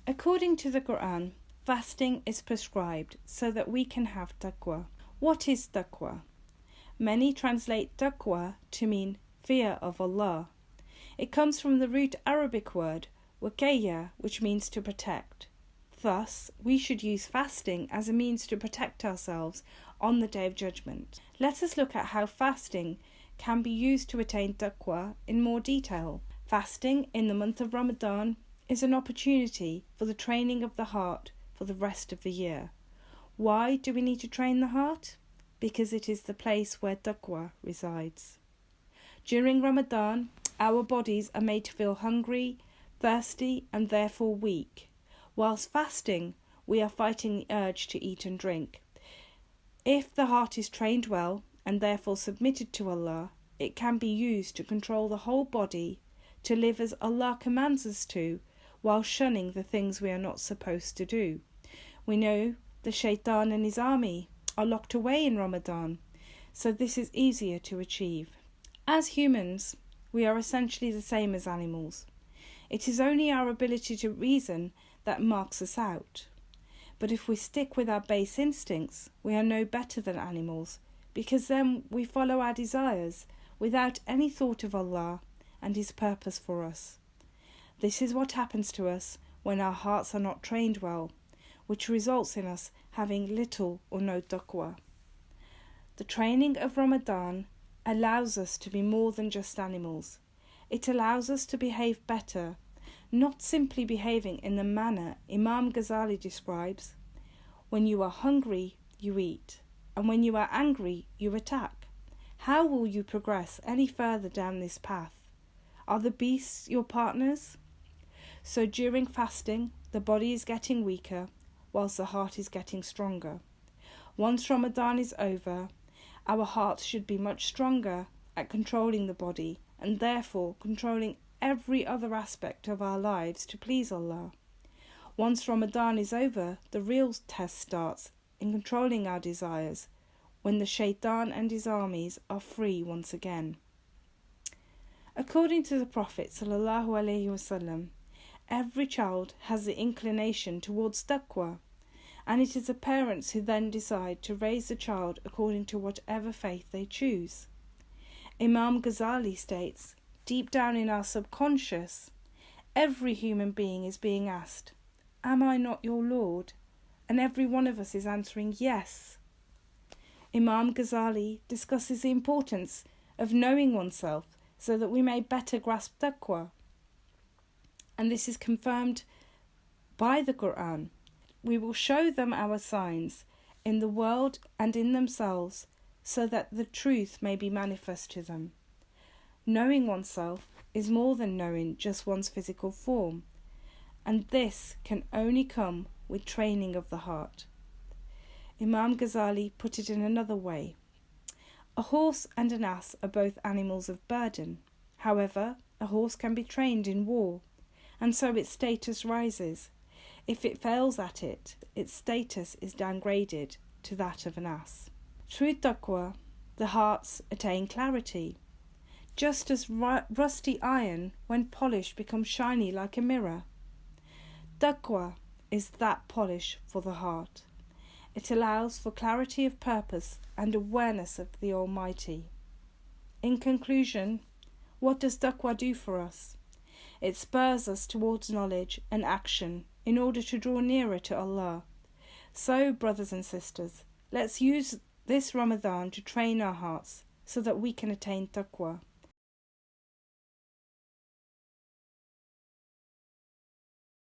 According to the Quran, fasting is prescribed so that we can have taqwa. What is taqwa? Many translate taqwa to mean fear of Allah. It comes from the root Arabic word waqayya, which means to protect. Thus, we should use fasting as a means to protect ourselves on the Day of Judgment. Let us look at how fasting can be used to attain taqwa in more detail. Fasting in the month of Ramadan is an opportunity for the training of the heart for the rest of the year. Why do we need to train the heart? Because it is the place where taqwa resides. During Ramadan, our bodies are made to feel hungry, thirsty, and therefore weak. Whilst fasting, we are fighting the urge to eat and drink. If the heart is trained well and therefore submitted to Allah, it can be used to control the whole body, to live as Allah commands us to, while shunning the things we are not supposed to do. We know the shaitan and his army are locked away in Ramadan, so this is easier to achieve. As humans, we are essentially the same as animals. It is only our ability to reason that marks us out. But if we stick with our base instincts, we are no better than animals, because then we follow our desires without any thought of Allah and His purpose for us. This is what happens to us when our hearts are not trained well, which results in us having little or no taqwa. The training of Ramadan allows us to be more than just animals. It allows us to behave better, not simply behaving in the manner Imam Ghazali describes: when you are hungry, you eat, and when you are angry, you attack. How will you progress any further down this path? Are the beasts your partners? So during fasting, the body is getting weaker, whilst the heart is getting stronger. Once Ramadan is over, our hearts should be much stronger at controlling the body, and therefore controlling every other aspect of our lives to please Allah. Once Ramadan is over, the real test starts in controlling our desires, when the shaitan and his armies are free once again. According to the Prophet ﷺ, every child has the inclination towards taqwa, and it is the parents who then decide to raise the child according to whatever faith they choose. Imam Ghazali states, deep down in our subconscious, every human being is being asked, "Am I not your Lord?" And every one of us is answering yes. Imam Ghazali discusses the importance of knowing oneself so that we may better grasp taqwa. And this is confirmed by the Quran. We will show them our signs in the world and in themselves, so that the truth may be manifest to them. Knowing oneself is more than knowing just one's physical form, and this can only come with training of the heart. Imam Ghazali put it in another way. A horse and an ass are both animals of burden. However, a horse can be trained in war, and so its status rises. If it fails at it, its status is downgraded to that of an ass. Through taqwa, the hearts attain clarity, just as rusty iron, when polished, becomes shiny like a mirror. Taqwa is that polish for the heart. It allows for clarity of purpose and awareness of the Almighty. In conclusion, what does taqwa do for us? It spurs us towards knowledge and action in order to draw nearer to Allah. So, brothers and sisters, let's use this Ramadan to train our hearts so that we can attain taqwa.